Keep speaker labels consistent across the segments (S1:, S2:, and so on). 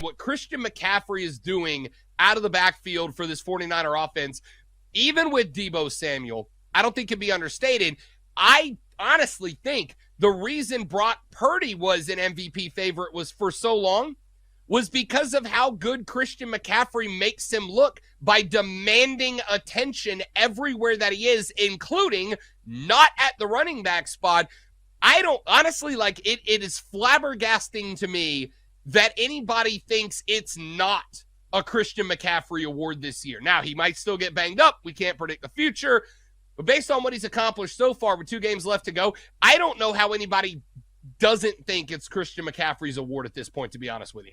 S1: What Christian McCaffrey is doing out of the backfield for this 49er offense, even with Deebo Samuel, I don't think can be understated. I honestly think the reason Brock Purdy was an MVP favorite was for so long was because of how good Christian McCaffrey makes him look by demanding attention everywhere that he is, including not at the running back spot. I don't honestly it is flabbergasting to me that anybody thinks it's not a Christian McCaffrey award this year. Now, he might still get banged up. We can't predict the future. But based on what he's accomplished so far with 2 games left to go, I don't know how anybody doesn't think it's Christian McCaffrey's award at this point, to be honest with you.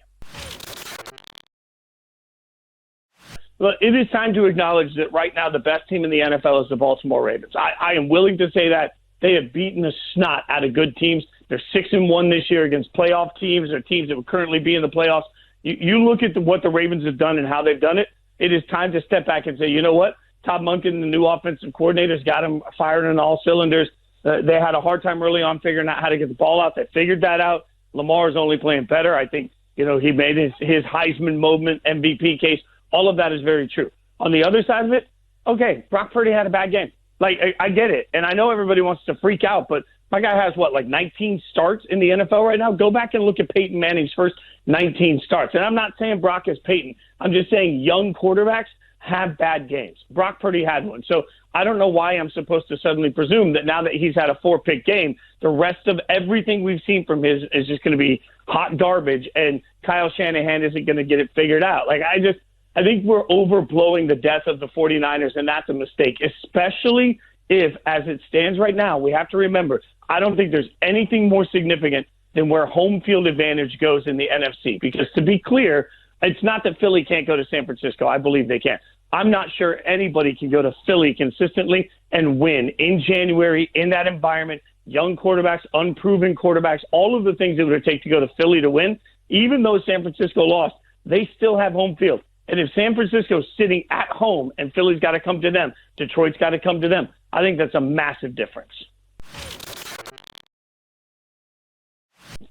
S2: Well, it is time to acknowledge that right now the best team in the NFL is the Baltimore Ravens. I am willing to say that. They have beaten the snot out of good teams. They're 6-1 this year against playoff teams or teams that would currently be in the playoffs. You look at what the Ravens have done and how they've done it, it is time to step back and say, you know what? Todd Monken, the new offensive coordinator, has got them firing on all cylinders. They had a hard time early on figuring out how to get the ball out. They figured that out. Lamar is only playing better. I think, he made his Heisman moment MVP case. All of that is very true. On the other side of it, okay, Brock Purdy had a bad game. I get it. And I know everybody wants to freak out, but my guy has 19 starts in the NFL right now? Go back and look at Peyton Manning's first 19 starts. And I'm not saying Brock is Peyton. I'm just saying young quarterbacks have bad games. Brock Purdy had one. So I don't know why I'm supposed to suddenly presume that now that he's had a 4-pick game, the rest of everything we've seen from his is just going to be hot garbage and Kyle Shanahan isn't going to get it figured out. I think we're overblowing the death of the 49ers, and that's a mistake, especially if, as it stands right now, we have to remember, I don't think there's anything more significant than where home field advantage goes in the NFC. Because to be clear, it's not that Philly can't go to San Francisco. I believe they can. I'm not sure anybody can go to Philly consistently and win in January in that environment. Young quarterbacks, unproven quarterbacks, all of the things it would take to go to Philly to win. Even though San Francisco lost, they still have home field. And if San Francisco's sitting at home and Philly's got to come to them, Detroit's got to come to them, I think that's a massive difference.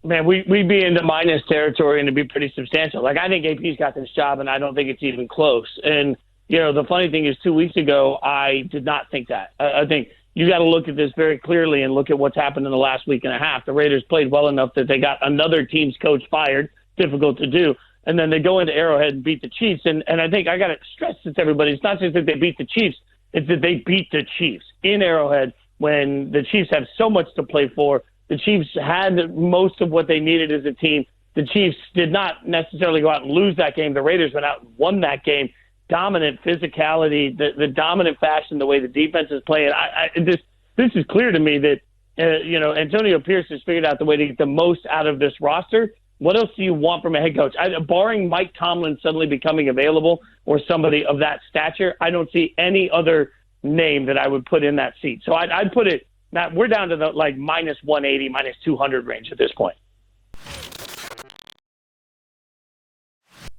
S2: Man, we'd be into minus territory and it'd be pretty substantial. I think AP's got this job, and I don't think it's even close. And, the funny thing is 2 weeks ago, I did not think that. I think you got to look at this very clearly and look at what's happened in the last week and a half. The Raiders played well enough that they got another team's coach fired, difficult to do. And then they go into Arrowhead and beat the Chiefs. And I think I got to stress this to everybody. It's not just that they beat the Chiefs. It's that they beat the Chiefs in Arrowhead when the Chiefs have so much to play for. The Chiefs had most of what they needed as a team. The Chiefs did not necessarily go out and lose that game. The Raiders went out and won that game. Dominant physicality, the dominant fashion, the way the defense is playing. This is clear to me that, Antonio Pierce has figured out the way to get the most out of this roster. What else do you want from a head coach? Barring Mike Tomlin suddenly becoming available or somebody of that stature, I don't see any other name that I would put in that seat. So I'd put it – now we're down to the minus 180, minus 200 range at this point.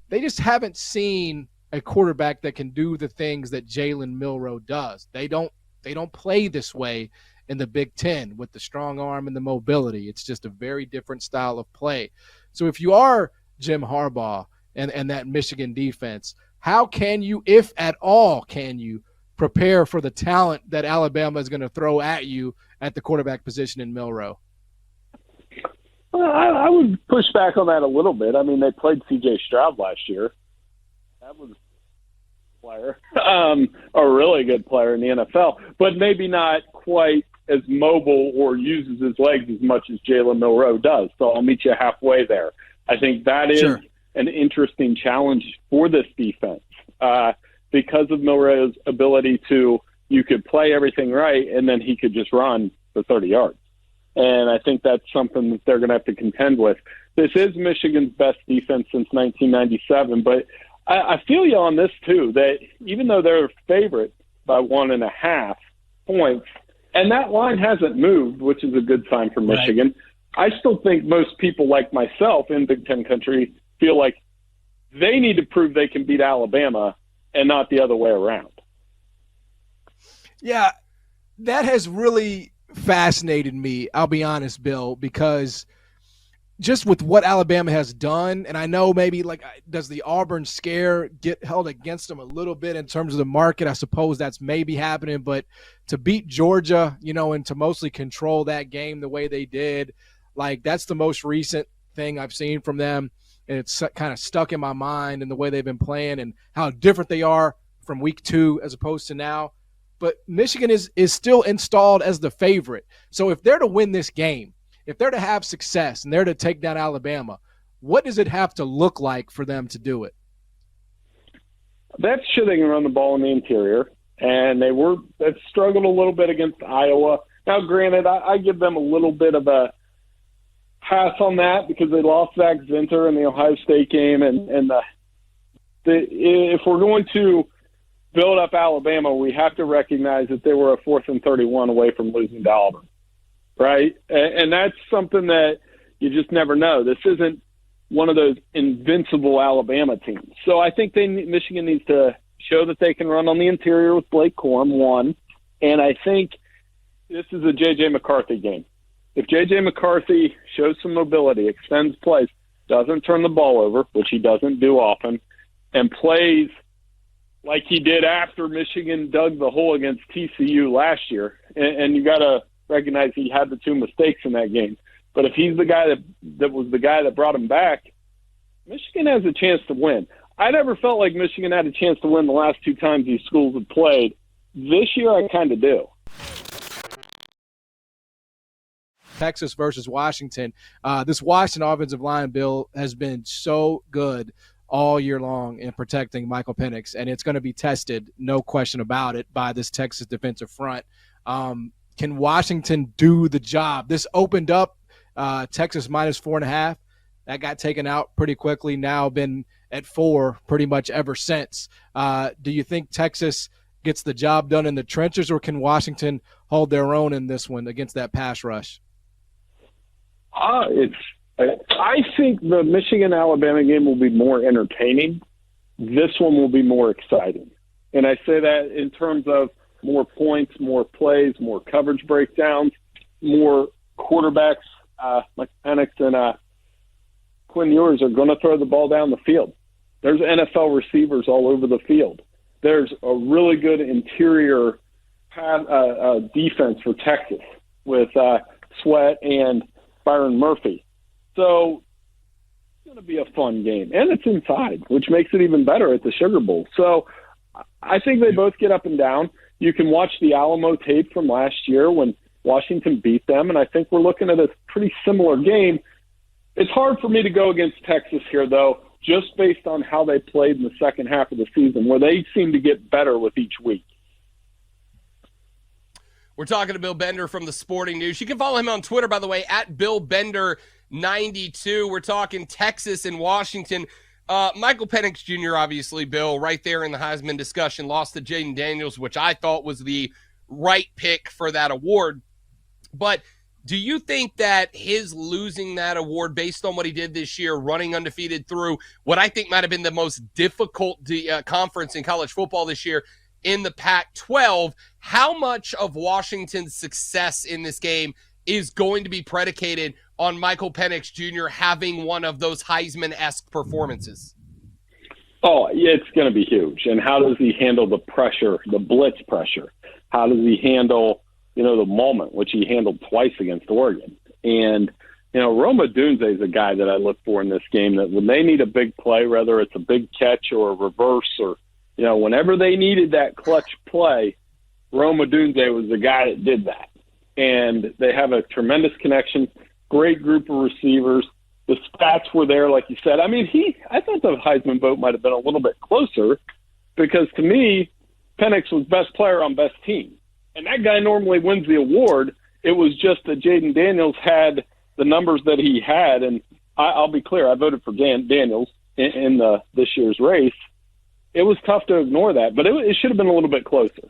S3: They just haven't seen a quarterback that can do the things that Jalen Milroe does. They don't play this way in the Big Ten with the strong arm and the mobility. It's just a very different style of play. So if you are Jim Harbaugh and that Michigan defense, how can you, if at all, prepare for the talent that Alabama is going to throw at you at the quarterback position in Milroe?
S4: Well, I would push back on that a little bit. I mean, they played C.J. Stroud last year. That was a player, a really good player in the NFL, but maybe not quite as mobile or uses his legs as much as Jalen Milroe does. So I'll meet you halfway there. I think that is an interesting challenge for this defense because of Milroe's ability to, you could play everything right and then he could just run for 30 yards. And I think that's something that they're going to have to contend with. This is Michigan's best defense since 1997, but I feel you on this too, that even though they're favorite by 1.5 points, and that line hasn't moved, which is a good sign for Michigan, right. I still think most people like myself in Big Ten country feel like they need to prove they can beat Alabama and not the other way around.
S3: Yeah, that has really fascinated me, I'll be honest, Bill, because just with what Alabama has done, and I know maybe does the Auburn scare get held against them a little bit in terms of the market? I suppose that's maybe happening, but to beat Georgia, and to mostly control that game the way they did, that's the most recent thing I've seen from them, and it's kind of stuck in my mind in the way they've been playing and how different they are from week 2 as opposed to now. But Michigan is still installed as the favorite. So if they're to win this game, if they're to have success and they're to take down Alabama, what does it have to look like for them to do it?
S4: That's sure they can run the ball in the interior, and they've struggled a little bit against Iowa. Now, granted, I give them a little bit of a pass on that because they lost Zach Zinter in the Ohio State game, and if we're going to build up Alabama, we have to recognize that they were a 4th and 31 away from losing to Auburn. Right? And that's something that you just never know. This isn't one of those invincible Alabama teams. So I think Michigan needs to show that they can run on the interior with Blake Corum, one. And I think this is a J.J. McCarthy game. If J.J. McCarthy shows some mobility, extends plays, doesn't turn the ball over, which he doesn't do often, and plays like he did after Michigan dug the hole against TCU last year, and you got to recognize he had the 2 mistakes in that game. But if he's the guy that was the guy that brought him back, Michigan has a chance to win. I never felt like Michigan had a chance to win the last 2 times these schools have played. This year, I kind of do.
S3: Texas versus Washington. This Washington offensive line, Bill, has been so good all year long in protecting Michael Penix, and it's going to be tested, no question about it, by this Texas defensive front. Can Washington do the job? This opened up Texas minus 4.5. That got taken out pretty quickly. Now been at 4 pretty much ever since. Do you think Texas gets the job done in the trenches, or can Washington hold their own in this one against that pass rush?
S4: I think the Michigan-Alabama game will be more entertaining. This one will be more exciting. And I say that in terms of more points, more plays, more coverage breakdowns, more quarterbacks like Penix and Quinn Ewers are going to throw the ball down the field. There's NFL receivers all over the field. There's a really good interior defense for Texas with Sweat and Byron Murphy. So it's going to be a fun game. And it's inside, which makes it even better at the Sugar Bowl. So I think they both get up and down. You can watch the Alamo tape from last year when Washington beat them, and I think we're looking at a pretty similar game. It's hard for me to go against Texas here, though, just based on how they played in the second half of the season, where they seem to get better with each week.
S1: We're talking to Bill Bender from the Sporting News. You can follow him on Twitter, by the way, at BillBender92. We're talking Texas and Washington. Michael Penix Jr., obviously, Bill, right there in the Heisman discussion, lost to Jaden Daniels, which I thought was the right pick for that award. But do you think that his losing that award based on what he did this year, running undefeated through what I think might have been the most difficult conference in college football this year in the Pac-12, how much of Washington's success in this game is going to be predicated on Michael Penix Jr. having one of those Heisman-esque performances?
S4: Oh, it's going to be huge. And how does he handle the pressure, the blitz pressure? How does he handle, the moment, which he handled twice against Oregon? And, Rome Odunze is a guy that I look for in this game, that when they need a big play, whether it's a big catch or a reverse or, whenever they needed that clutch play, Rome Odunze was the guy that did that. And they have a tremendous connection, great group of receivers. The stats were there, like you said. I mean, I thought the Heisman vote might have been a little bit closer because, to me, Penix was best player on best team. And that guy normally wins the award. It was just that Jaden Daniels had the numbers that he had. And I'll be clear, I voted for Daniels in this year's race. It was tough to ignore that, but it should have been a little bit closer.